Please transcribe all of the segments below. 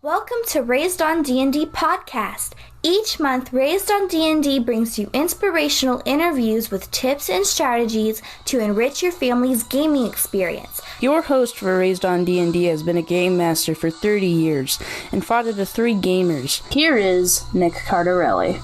Welcome to Raised on D&D podcast. Each month, Raised on D&D brings you inspirational interviews with tips and strategies to enrich your family's gaming experience. Your host for Raised on D&D has been a game master for 30 years and father to 3 gamers. Here is Nick Cardarelli.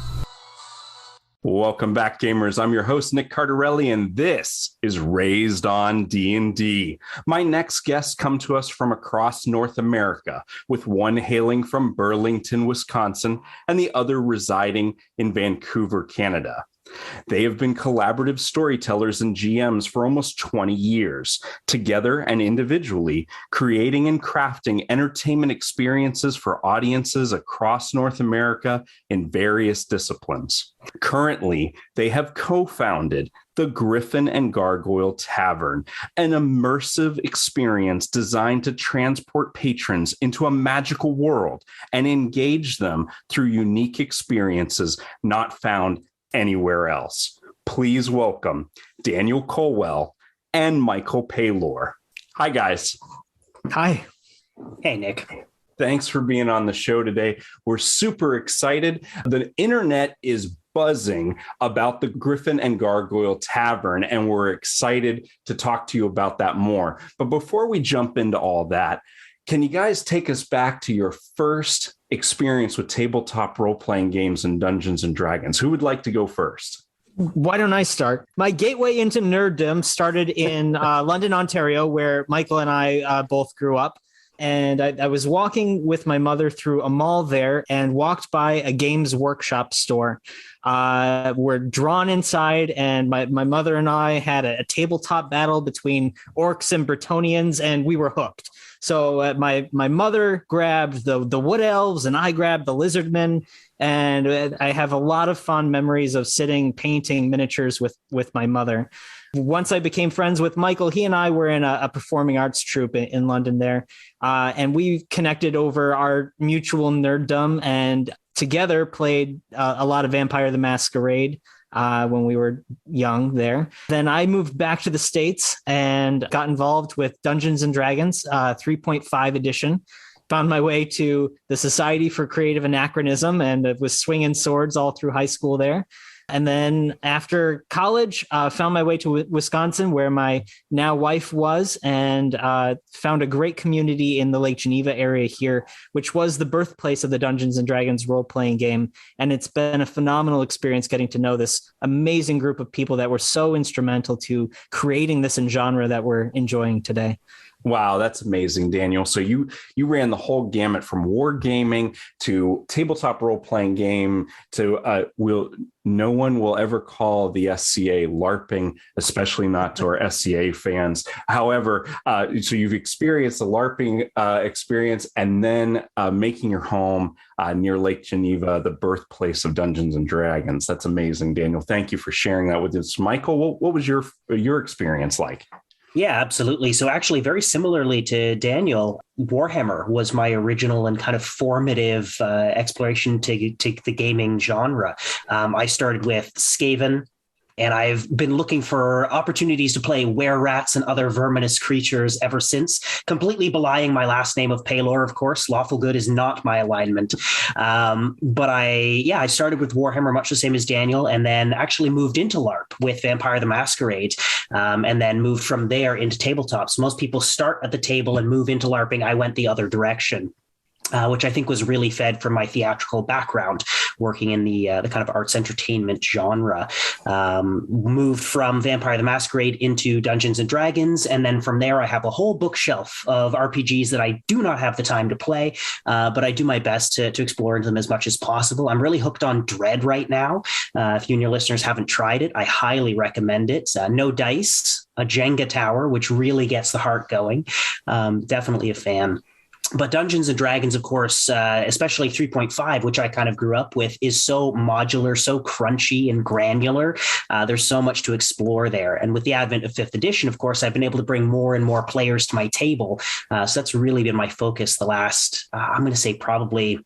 Welcome back, gamers. I'm your host, Nick Cardarelli, and this is Raised on D&D. My next guests come to us from across North America, with one hailing from Burlington, Wisconsin, and the other residing in Vancouver, Canada. They have been collaborative storytellers and GMs for almost 20 years, together and individually, creating and crafting entertainment experiences for audiences across North America in various disciplines. Currently, they have co-founded the Griffin and Gargoyle Tavern, an immersive experience designed to transport patrons into a magical world and engage them through unique experiences not found anywhere else. Please welcome Daniel Colwell and Michael Paylor. Hi, guys. Hi. Hey, Nick. Thanks for being on the show today. We're super excited. The internet is buzzing about the Griffin and Gargoyle Tavern, and we're excited to talk to you about that more. But before we jump into all that, can you guys take us back to your first experience with tabletop role-playing games and Dungeons and Dragons? Who would like to go first? Why don't I start? My gateway into nerddom started in London, Ontario, where Michael and I both grew up. And I was walking with my mother through a mall there and walked by a Games Workshop store. We're drawn inside, and my mother and I had a tabletop battle between orcs and Bretonnians, and we were hooked. So my mother grabbed the wood elves, and I grabbed the lizardmen. And I have a lot of fond memories of sitting painting miniatures with my mother. Once I became friends with Michael, he and I were in a performing arts troupe in London there. And we connected over our mutual nerddom and together played a lot of Vampire the Masquerade when we were young there. Then I moved back to the States and got involved with Dungeons and Dragons 3.5 edition. Found my way to the Society for Creative Anachronism and was swinging swords all through high school there. And then after college, found my way to Wisconsin, where my now wife was, and found a great community in the Lake Geneva area here, which was the birthplace of the Dungeons and Dragons role-playing game. And it's been a phenomenal experience getting to know this amazing group of people that were so instrumental to creating this genre that we're enjoying today. Wow, that's amazing, Daniel. So you ran the whole gamut from wargaming to tabletop role-playing game to no one will ever call the SCA LARPing, especially not to our SCA fans. However, so you've experienced the LARPing experience and then making your home near Lake Geneva, the birthplace of Dungeons and Dragons. That's amazing, Daniel. Thank you for sharing that with us. Michael, what was your experience like? Yeah, absolutely. So actually, very similarly to Daniel, Warhammer was my original and kind of formative exploration to the gaming genre. I started with Skaven, and I've been looking for opportunities to play were-rats and other verminous creatures ever since, completely belying my last name of Paylor, of course. Lawful good is not my alignment. But I started with Warhammer, much the same as Daniel, and then actually moved into LARP with Vampire the Masquerade, and then moved from there into tabletops. Most people start at the table and move into LARPing. I went the other direction. Which I think was really fed from my theatrical background, working in the kind of arts entertainment genre. Moved from Vampire the Masquerade into Dungeons and Dragons, and then from there I have a whole bookshelf of RPGs that I do not have the time to play, but I do my best to explore into them as much as possible. I'm really hooked on Dread right now. If you and your listeners haven't tried it, I highly recommend it. No dice, a Jenga tower, which really gets the heart going. Definitely a fan. But Dungeons and Dragons, of course, especially 3.5, which I kind of grew up with, is so modular, so crunchy and granular. There's so much to explore there. And with the advent of 5th edition, of course, I've been able to bring more and more players to my table. So that's really been my focus the last, I'm going to say probably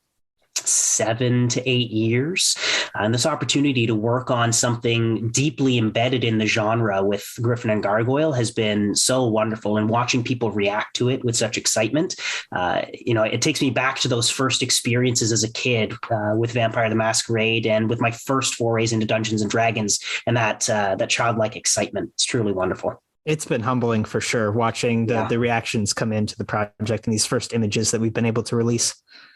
7 to 8 years. And this opportunity to work on something deeply embedded in the genre with Griffin and Gargoyle has been so wonderful. And watching people react to it with such excitement, it takes me back to those first experiences as a kid with Vampire the Masquerade and with my first forays into Dungeons and Dragons, and that childlike excitement. It's truly wonderful. It's been humbling for sure, watching the reactions come into the project and these first images that we've been able to release.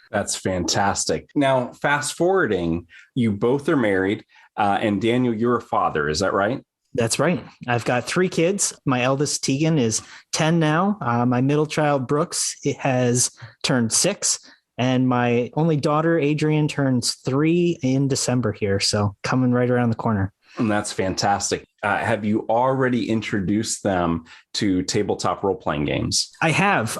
That's fantastic. Now, fast forwarding, you both are married, and Daniel, you're a father. Is that right? That's right. I've got 3 kids. My eldest, Tegan, is 10 now. My middle child, Brooks, has turned 6. And my only daughter, Adrian, turns 3 in December here. So coming right around the corner. And that's fantastic. Have you already introduced them to tabletop role-playing games? I have.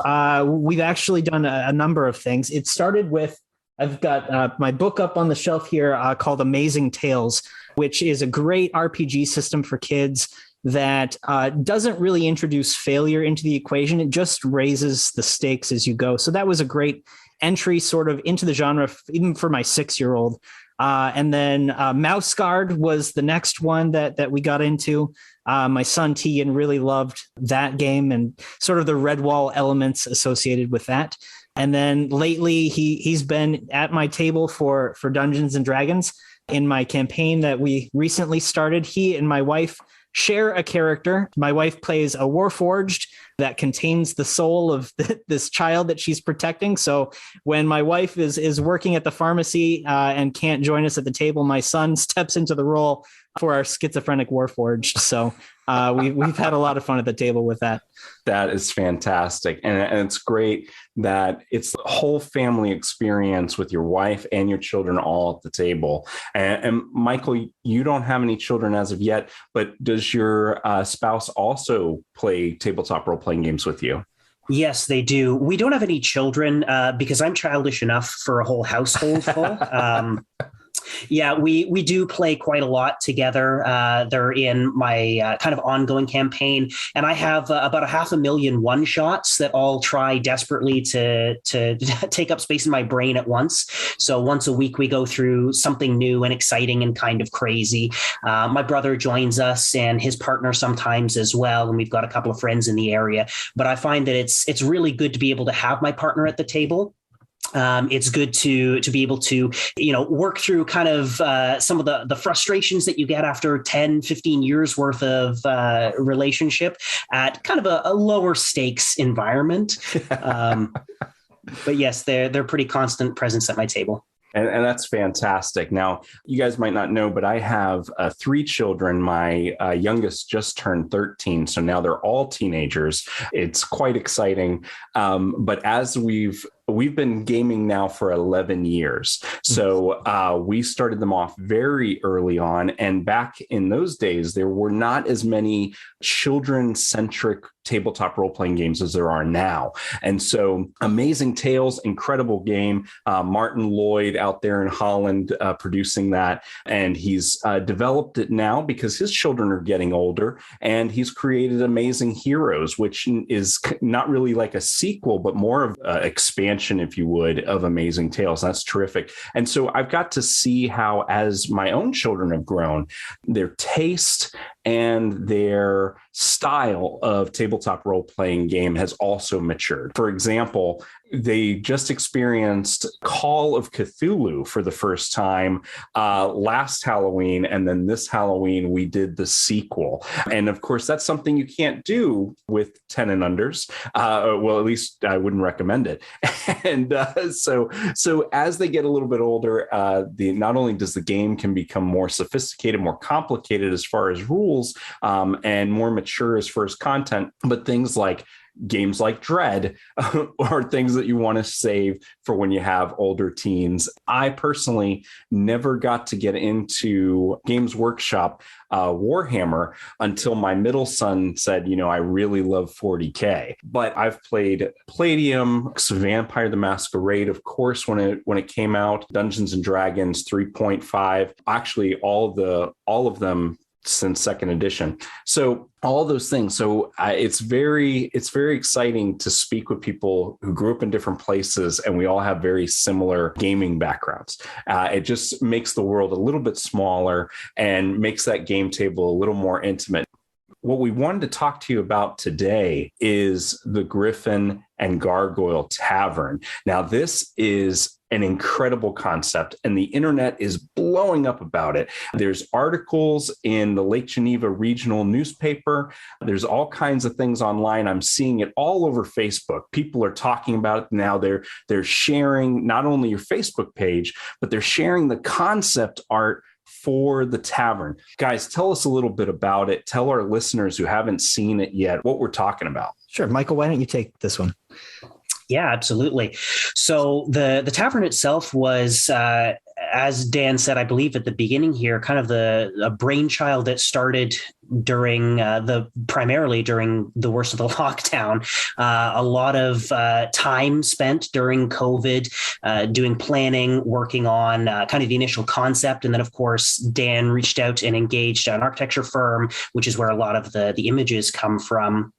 We've actually done a number of things. It started with, I've got my book up on the shelf here called Amazing Tales, which is a great RPG system for kids that doesn't really introduce failure into the equation. It just raises the stakes as you go. So that was a great entry sort of into the genre, even for my 6-year-old. And then Mouse Guard was the next one that we got into. My son Tegan really loved that game and sort of the Redwall elements associated with that. And then lately he's been at my table for Dungeons and Dragons. In my campaign that we recently started, he and my wife share a character. My wife plays a Warforged that contains the soul of this child that she's protecting. So when my wife is working at the pharmacy and can't join us at the table, my son steps into the role for our schizophrenic Warforged. So we've had a lot of fun at the table with that. That is fantastic. And it's great that it's the whole family experience with your wife and your children all at the table. And Michael, you don't have any children as of yet, but does your spouse also play tabletop role-playing games with you? Yes, they do. We don't have any children because I'm childish enough for a whole household full. Yeah, we do play quite a lot together. They're in my kind of ongoing campaign, and I have about 500,000 one-shots that all try desperately to take up space in my brain at once. So once a week we go through something new and exciting and kind of crazy. My brother joins us and his partner sometimes as well, and we've got a couple of friends in the area. But I find that it's really good to be able to have my partner at the table. It's good to be able to, work through kind of some of the frustrations that you get after 10, 15 years worth of relationship at kind of a lower stakes environment. But yes, they're pretty constant presence at my table. And that's fantastic. Now, you guys might not know, but I have 3 children. My youngest just turned 13, so now they're all teenagers. It's quite exciting. But as we've been gaming now for 11 years. So we started them off very early on. And back in those days, there were not as many children-centric tabletop role-playing games as there are now. And so Amazing Tales, incredible game. Martin Lloyd out there in Holland producing that. And he's developed it now because his children are getting older. And he's created Amazing Heroes, which is not really like a sequel, but more of an expansion, if you would, of Amazing Tales. That's terrific. And so I've got to see how, as my own children have grown, their taste and their style of tabletop role-playing game has also matured. For example, they just experienced Call of Cthulhu for the first time last Halloween, and then this Halloween we did the sequel. And of course, that's something you can't do with 10 and unders. Well, at least I wouldn't recommend it. And so as they get a little bit older, not only does the game can become more sophisticated, more complicated as far as rules, and more mature as far as content, but things like games like Dread are things that you want to save for when you have older teens. I personally never got to get into Games Workshop Warhammer until my middle son said, I really love 40K. But I've played Palladium, Vampire the Masquerade, of course, when it came out, Dungeons and Dragons 3.5. Actually, all of them since second edition. So all those things. So it's very exciting to speak with people who grew up in different places, and we all have very similar gaming backgrounds. It just makes the world a little bit smaller and makes that game table a little more intimate. What we wanted to talk to you about today is the Griffin and Gargoyle Tavern. Now, this is an incredible concept, and the internet is blowing up about it. There's articles in the Lake Geneva regional newspaper. There's all kinds of things online. I'm seeing it all over Facebook. People are talking about it now. They're sharing not only your Facebook page, but they're sharing the concept art for the tavern. Guys, tell us a little bit about it. Tell our listeners who haven't seen it yet what we're talking about. Sure. Michael, why don't you take this one? Yeah, absolutely. So the tavern itself was, as Dan said, I believe at the beginning here, kind of a brainchild that started primarily during the worst of the lockdown. A lot of time spent during COVID doing planning, working on kind of the initial concept. And then, of course, Dan reached out and engaged an architecture firm, which is where a lot of the images come from.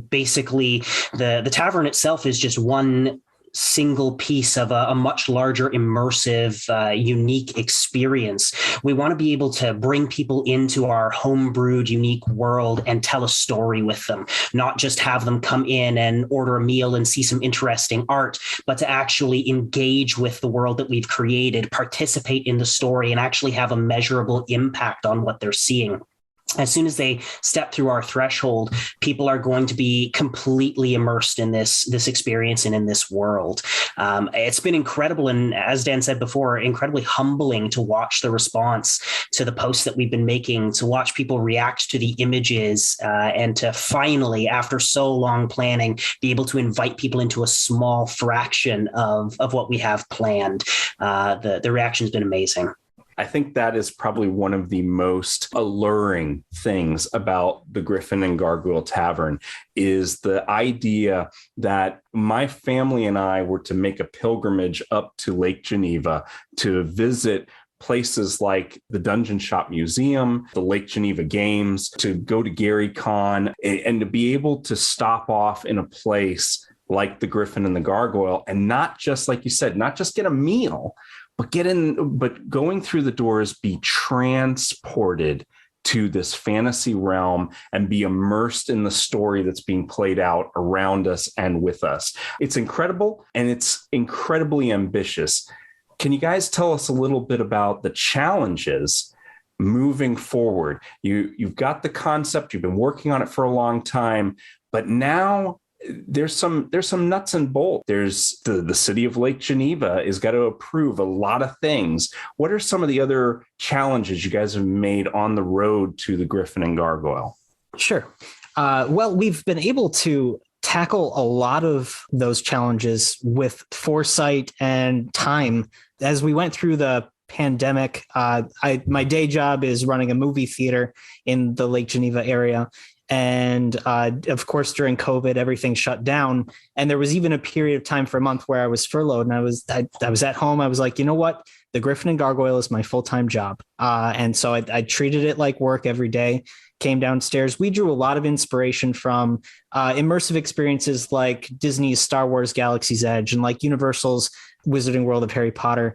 Basically, the tavern itself is just one single piece of a much larger, immersive, unique experience. We want to be able to bring people into our homebrewed, unique world and tell a story with them, not just have them come in and order a meal and see some interesting art, but to actually engage with the world that we've created, participate in the story, and actually have a measurable impact on what they're seeing. As soon as they step through our threshold, people are going to be completely immersed in this experience and in this world. It's been incredible. And as Dan said before, incredibly humbling to watch the response to the posts that we've been making, to watch people react to the images, and to finally, after so long planning, be able to invite people into a small fraction of what we have planned. The reaction's been amazing. I think that is probably one of the most alluring things about the Griffin and Gargoyle Tavern is the idea that my family and I were to make a pilgrimage up to Lake Geneva to visit places like the Dungeon Shop Museum, the Lake Geneva Games, to go to Gary Con, and to be able to stop off in a place like the Griffin and the Gargoyle, and not just, like you said, not just get a meal, but going through the doors, be transported to this fantasy realm and be immersed in the story that's being played out around us and with us. It's incredible, and it's incredibly ambitious. Can you guys tell us a little bit about the challenges moving forward? You've got the concept, you've been working on it for a long time, but now there's some nuts and bolts. There's the city of Lake Geneva has got to approve a lot of things. What are some of the other challenges you guys have made on the road to the Griffin and Gargoyle? Sure. Well, we've been able to tackle a lot of those challenges with foresight and time. As we went through the pandemic, my day job is running a movie theater in the Lake Geneva area. And of course, during COVID, everything shut down. And there was even a period of time for a month where I was furloughed, and I was at home. I was like, you know what? The Griffin and Gargoyle is my full-time job. And so I treated it like work every day. Came downstairs. We drew a lot of inspiration from immersive experiences like Disney's Star Wars Galaxy's Edge and like Universal's Wizarding World of Harry Potter.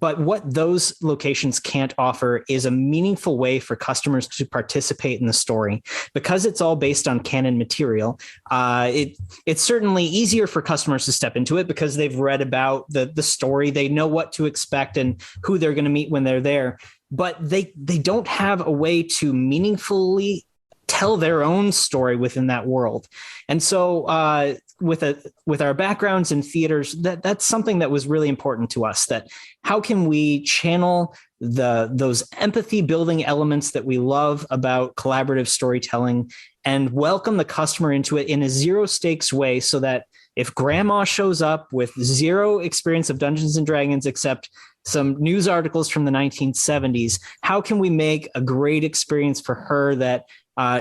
But what those locations can't offer is a meaningful way for customers to participate in the story. Because it's all based on canon material, it's certainly easier for customers to step into it because they've read about the story. They know what to expect and who they're going to meet when they're there. But they don't have a way to meaningfully tell their own story within that world. And so with our backgrounds in theaters, that's something that was really important to us, that how can we channel those empathy building elements that we love about collaborative storytelling and welcome the customer into it in a zero stakes way, so that if grandma shows up with zero experience of Dungeons and Dragons except some news articles from the 1970s, how can we make a great experience for her that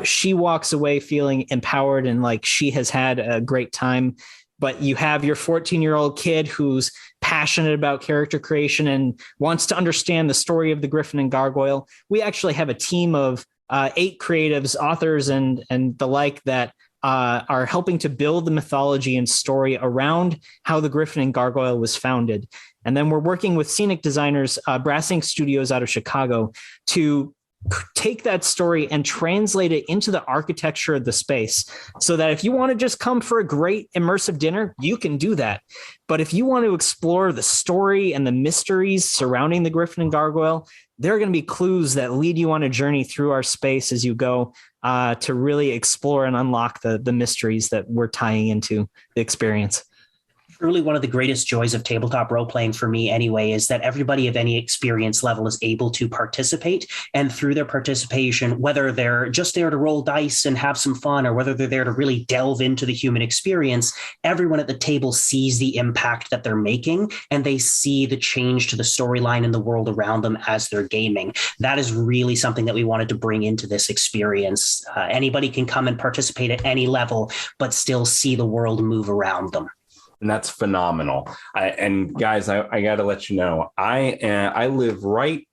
she walks away feeling empowered and like she has had a great time? But you have your 14-year-old kid who's passionate about character creation and wants to understand the story of the Griffin and Gargoyle, we actually have a team of 8 creatives, authors, and the like that are helping to build the mythology and story around how the Griffin and Gargoyle was founded. And then we're working with scenic designers, Brassing Studios out of Chicago, to take that story and translate it into the architecture of the space, so that if you want to just come for a great immersive dinner, you can do that. But if you want to explore the story and the mysteries surrounding the Griffin and Gargoyle, there are going to be clues that lead you on a journey through our space as you go, to really explore and unlock the mysteries that we're tying into the experience. Truly one of the greatest joys of tabletop role-playing for me anyway is that everybody of any experience level is able to participate. And through their participation, whether they're just there to roll dice and have some fun, or whether they're there to really delve into the human experience, everyone at the table sees the impact that they're making, and they see the change to the storyline and the world around them as they're gaming. That is really something that we wanted to bring into this experience. Anybody can come and participate at any level, but still see the world move around them. And that's phenomenal. And guys, I got to let you know, I live right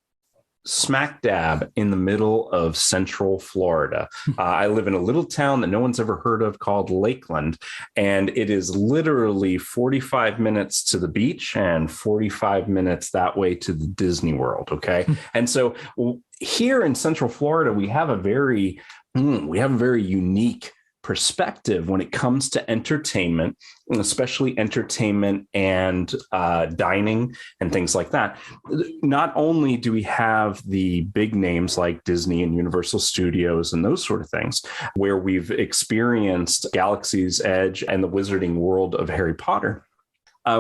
smack dab in the middle of Central Florida. I live in a little town that no one's ever heard of called Lakeland, and it is literally 45 minutes to the beach and 45 minutes that way to the Disney World. Okay. And so here in Central Florida, we have a very unique perspective when it comes to entertainment, and especially entertainment and dining and things like that. Not only do we have the big names like Disney and Universal Studios and those sort of things, where we've experienced Galaxy's Edge and the Wizarding World of Harry Potter,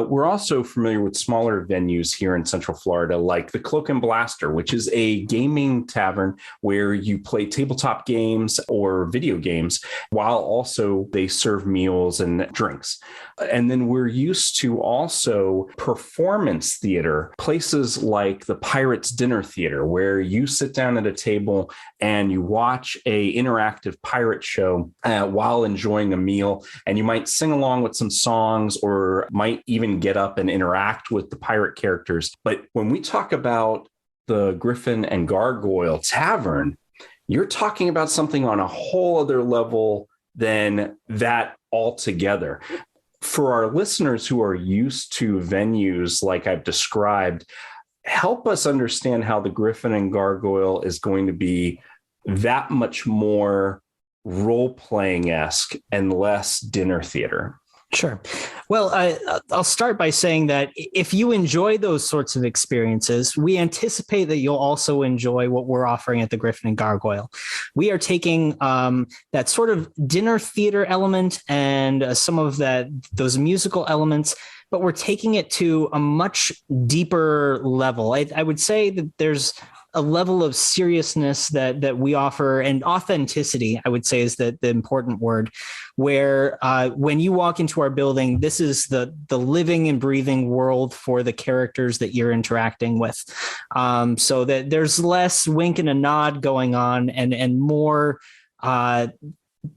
we're also familiar with smaller venues here in Central Florida, like the Cloak and Blaster, which is a gaming tavern where you play tabletop games or video games, while also they serve meals and drinks. And then we're used to also performance theater, places like the Pirates Dinner Theater, where you sit down at a table and you watch a interactive pirate show while enjoying a meal, and you might sing along with some songs, or might even get up and interact with the pirate characters. But when we talk about the Griffin and Gargoyle Tavern, you're talking about something on a whole other level than that altogether. For our listeners who are used to venues like I've described, help us understand how the Griffin and Gargoyle is going to be that much more role-playing-esque and less dinner theater. Sure. Well, I'll start by saying that if you enjoy those sorts of experiences, we anticipate that you'll also enjoy what we're offering at the Griffin and Gargoyle. We are taking that sort of dinner theater element and some of those musical elements, but we're taking it to a much deeper level. I would say that there's a level of seriousness that we offer, and authenticity, I would say, is the important word, where when you walk into our building, this is the living and breathing world for the characters that you're interacting with. So that there's less wink and a nod going on, and more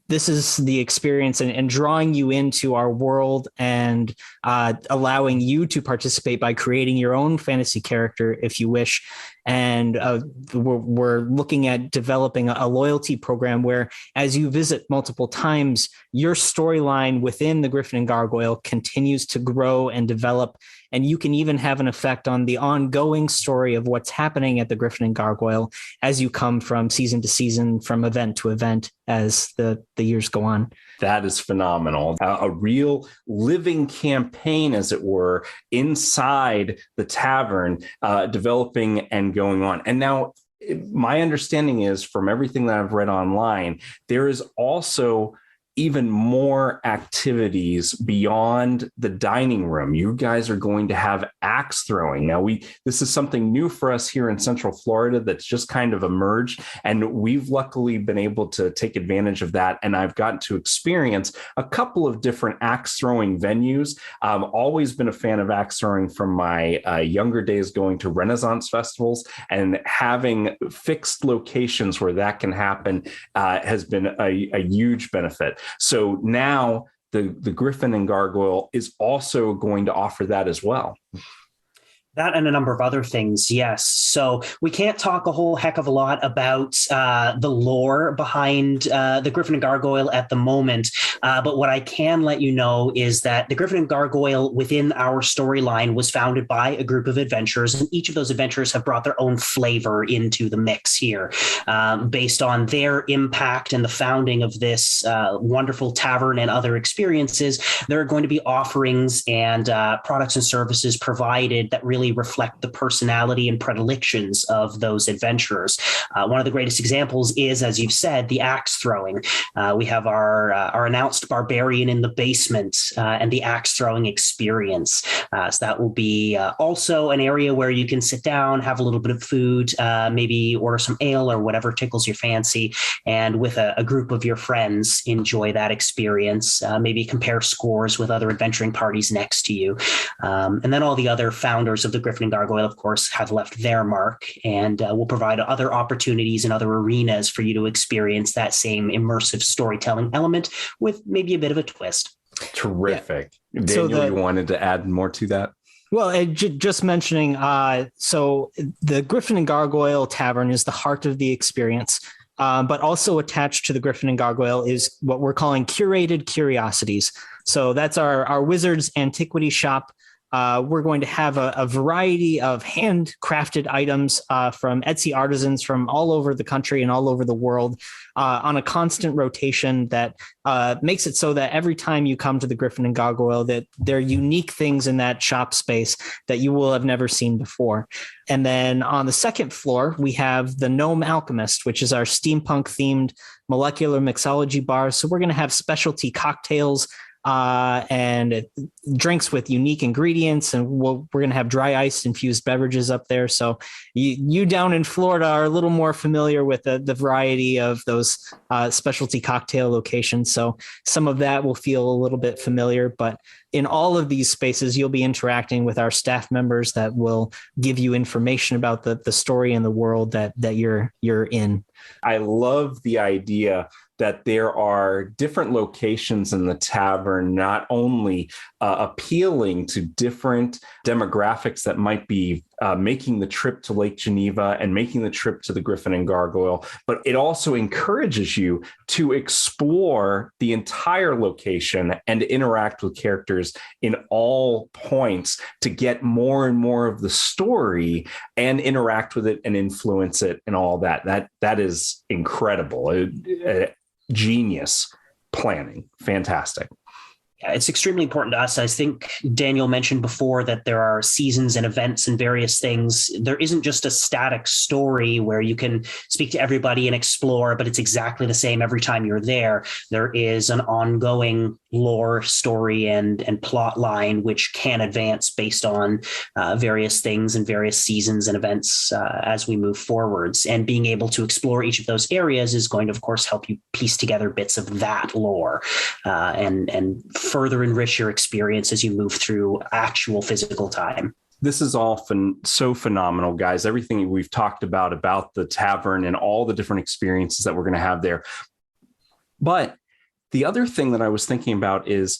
this is the experience, and drawing you into our world, and allowing you to participate by creating your own fantasy character if you wish. And we're looking at developing a loyalty program where, as you visit multiple times, your storyline within the Griffin and Gargoyle continues to grow and develop. And you can even have an effect on the ongoing story of what's happening at the Griffin and Gargoyle as you come from season to season, from event to event, as the years go on. That is phenomenal. A real living campaign, as it were, inside the tavern, developing and going on. And now my understanding is, from everything that I've read online, there is also even more activities beyond the dining room. You guys are going to have axe throwing. Now, this is something new for us here in Central Florida that's just kind of emerged, and we've luckily been able to take advantage of that. And I've gotten to experience a couple of different axe throwing venues. I've always been a fan of axe throwing from my younger days, going to Renaissance festivals, and having fixed locations where that can happen has been a huge benefit. So now the Griffin and Gargoyle is also going to offer that as well. That and a number of other things, yes. So we can't talk a whole heck of a lot about the lore behind the Griffin and Gargoyle at the moment. But what I can let you know is that the Griffin and Gargoyle within our storyline was founded by a group of adventurers, and each of those adventurers have brought their own flavor into the mix here. Based on their impact and the founding of this wonderful tavern and other experiences, there are going to be offerings and products and services provided that really reflect the personality and predilections of those adventurers. One of the greatest examples is, as you've said, the axe throwing. We have our announced barbarian in the basement and the axe throwing experience. So that will be also an area where you can sit down, have a little bit of food, maybe order some ale or whatever tickles your fancy, and with a group of your friends, enjoy that experience. Maybe compare scores with other adventuring parties next to you. And then all the other founders of the Griffin and Gargoyle, of course, have left their mark and will provide other opportunities and other arenas for you to experience that same immersive storytelling element with maybe a bit of a twist. Terrific. Yeah. Daniel, you wanted to add more to that? Well, just mentioning, so the Griffin and Gargoyle Tavern is the heart of the experience. But also attached to the Griffin and Gargoyle is what we're calling Curated Curiosities. So that's our wizard's antiquity shop. We're going to have a variety of handcrafted items from Etsy artisans from all over the country and all over the world on a constant rotation that makes it so that every time you come to the Griffin and Gargoyle, that there are unique things in that shop space that you will have never seen before. And then on the second floor, we have the Gnome Alchemist, which is our steampunk themed molecular mixology bar. So we're going to have specialty cocktails and drinks with unique ingredients, and we're going to have dry ice infused beverages up there. So you down in Florida are a little more familiar with the variety of those specialty cocktail locations. So some of that will feel a little bit familiar, but in all of these spaces, you'll be interacting with our staff members that will give you information about the story and the world that you're in. I love the idea that there are different locations in the tavern, not only appealing to different demographics that might be making the trip to Lake Geneva and making the trip to the Griffin and Gargoyle, but it also encourages you to explore the entire location and interact with characters in all points to get more and more of the story and interact with it and influence it and all that. That is incredible. Genius planning. Fantastic. Yeah, it's extremely important to us. I think Daniel mentioned before that there are seasons and events and various things. There isn't just a static story where you can speak to everybody and explore, but it's exactly the same every time you're there. There is an ongoing lore, story, and plot line which can advance based on various things and various seasons and events as we move forwards. And being able to explore each of those areas is going to, of course, help you piece together bits of that lore and further enrich your experience as you move through actual physical time. This is all so phenomenal, guys. Everything we've talked about the tavern and all the different experiences that we're going to have there. But the other thing that I was thinking about is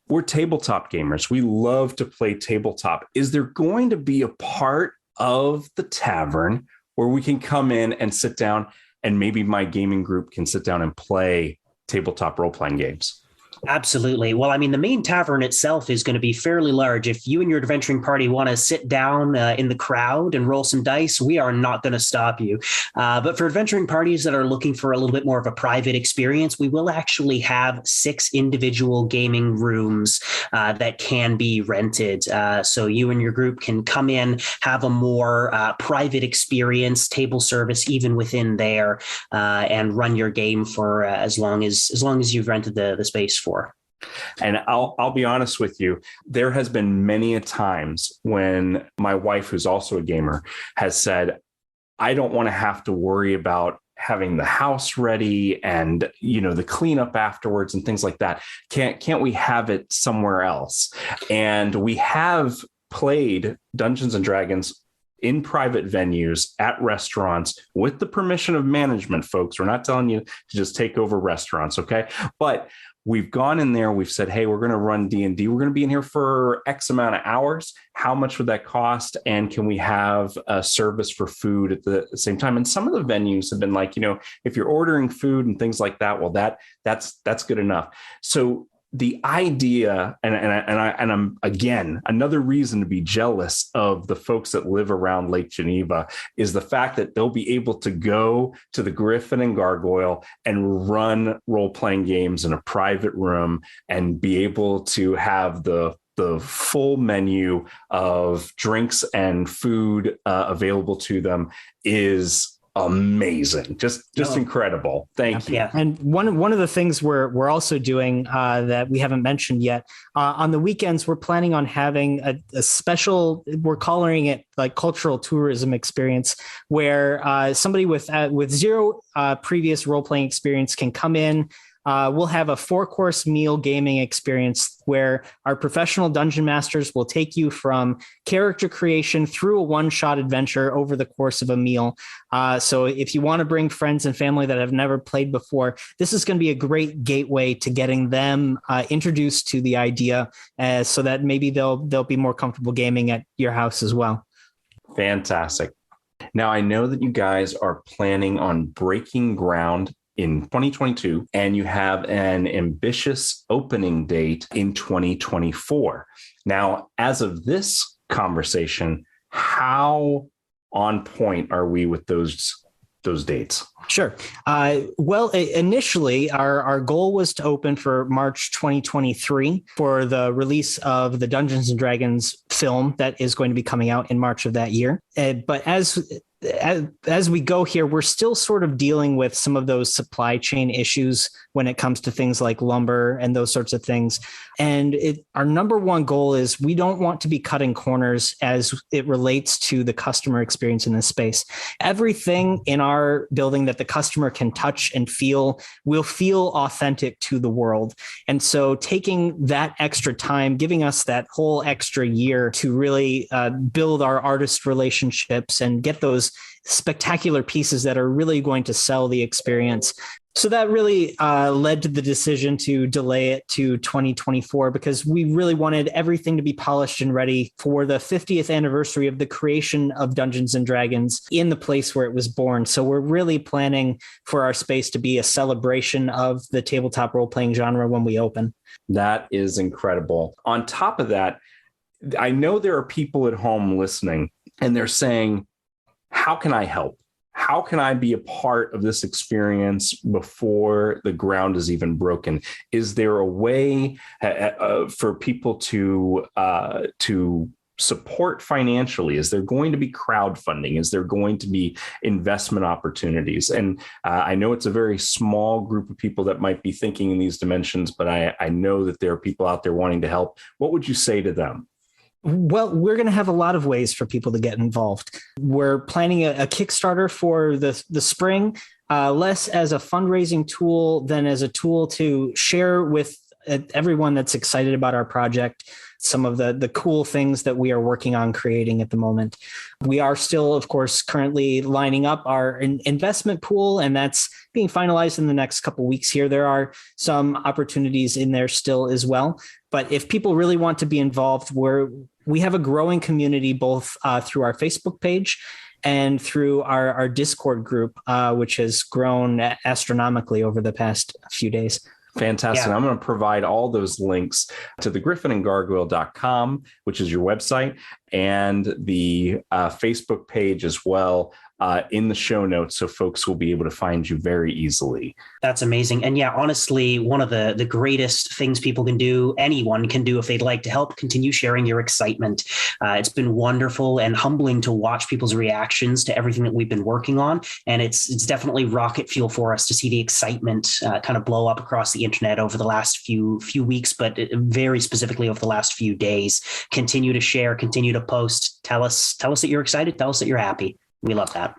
we're tabletop gamers. We love to play tabletop. Is there going to be a part of the tavern where we can come in and sit down and maybe my gaming group can sit down and play tabletop role-playing games? Absolutely. Well, I mean, the main tavern itself is going to be fairly large. If you and your adventuring party want to sit down in the crowd and roll some dice, we are not going to stop you. But for adventuring parties that are looking for a little bit more of a private experience, we will actually have 6 individual gaming rooms that can be rented. So you and your group can come in, have a more private experience, table service even within there, and run your game for as long as you've rented the space for. And I'll be honest with you, there has been many a times when my wife, who's also a gamer, has said, I don't want to have to worry about having the house ready and, the cleanup afterwards and things like that. Can't we have it somewhere else? And we have played Dungeons and Dragons in private venues at restaurants with the permission of management, folks. We're not telling you to just take over restaurants, okay? But we've gone in there, we've said, hey, we're going to run D&D. We're going to be in here for X amount of hours. How much would that cost? And can we have a service for food at the same time? And some of the venues have been like, if you're ordering food and things like that, well, that's good enough. So the idea, and I'm again, another reason to be jealous of the folks that live around Lake Geneva is the fact that they'll be able to go to the Griffin and Gargoyle and run role-playing games in a private room and be able to have the full menu of drinks and food available to them is amazing. Just incredible. Thank you. Yeah. And one of the things we're also doing that we haven't mentioned yet, on the weekends, we're planning on having a special, we're calling it like cultural tourism experience, where somebody with zero previous role-playing experience can come in. We'll have a 4-course meal gaming experience where our professional dungeon masters will take you from character creation through a one-shot adventure over the course of a meal. So if you want to bring friends and family that have never played before, this is going to be a great gateway to getting them introduced to the idea, so that maybe they'll be more comfortable gaming at your house as well. Fantastic. Now, I know that you guys are planning on breaking ground in 2022, and you have an ambitious opening date in 2024. Now, as of this conversation, how on point are we with those dates? Sure. Well, initially, our goal was to open for March 2023 for the release of the Dungeons and Dragons film that is going to be coming out in March of that year. But as we go here, we're still sort of dealing with some of those supply chain issues when it comes to things like lumber and those sorts of things. And our number one goal is we don't want to be cutting corners as it relates to the customer experience in this space. Everything in our building that the customer can touch and feel will feel authentic to the world. And so taking that extra time, giving us that whole extra year to really build our artist relationships and get those spectacular pieces that are really going to sell the experience. So that really led to the decision to delay it to 2024, because we really wanted everything to be polished and ready for the 50th anniversary of the creation of Dungeons and Dragons in the place where it was born. So we're really planning for our space to be a celebration of the tabletop role-playing genre when we open. That is incredible. On top of that, I know there are people at home listening and they're saying, how can I help? How can I be a part of this experience before the ground is even broken? Is there a way for people to support financially? Is there going to be crowdfunding? Is there going to be investment opportunities? And I know it's a very small group of people that might be thinking in these dimensions, but I know that there are people out there wanting to help. What would you say to them? Well, we're going to have a lot of ways for people to get involved. We're planning a Kickstarter for the spring, less as a fundraising tool than as a tool to share with everyone that's excited about our project some of the cool things that we are working on creating at the moment. We are still, of course, currently lining up our investment pool, and that's being finalized in the next couple of weeks here. There are some opportunities in there still as well. But if people really want to be involved, we have a growing community, both through our Facebook page and through our Discord group, which has grown astronomically over the past few days. Fantastic. Yeah. I'm going to provide all those links to the griffinandgargoyle.com, which is your website, and the Facebook page as well, in the show notes, so folks will be able to find you very easily. That's amazing. And yeah, honestly, one of the greatest things people can do, anyone can do if they'd like to help, continue sharing your excitement. It's been wonderful and humbling to watch people's reactions to everything that we've been working on. And it's definitely rocket fuel for us to see the excitement kind of blow up across the internet over the last few weeks, but very specifically over the last few days. Continue to share, continue to post. Tell us that you're excited. Tell us that you're happy. We love that.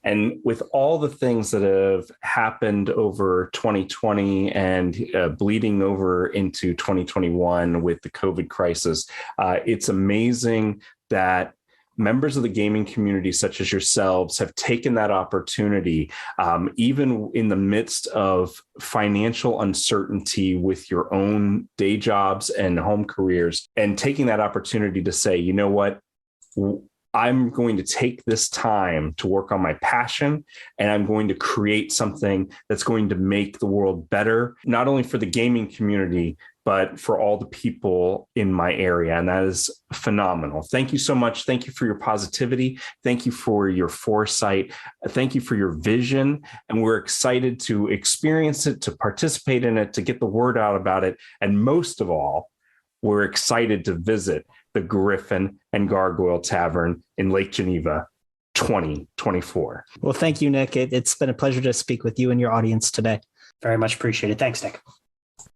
And with all the things that have happened over 2020 and bleeding over into 2021 with the COVID crisis, it's amazing that members of the gaming community, such as yourselves, have taken that opportunity, even in the midst of financial uncertainty with your own day jobs and home careers, and taking that opportunity to say, you know what, I'm going to take this time to work on my passion, and I'm going to create something that's going to make the world better, not only for the gaming community, but for all the people in my area. And that is phenomenal. Thank you so much. Thank you for your positivity. Thank you for your foresight. Thank you for your vision. And we're excited to experience it, to participate in it, to get the word out about it. And most of all, we're excited to visit the Griffin and Gargoyle Tavern in Lake Geneva 2024. Well, thank you, Nick. It's been a pleasure to speak with you and your audience today. Very much appreciated. Thanks, Nick.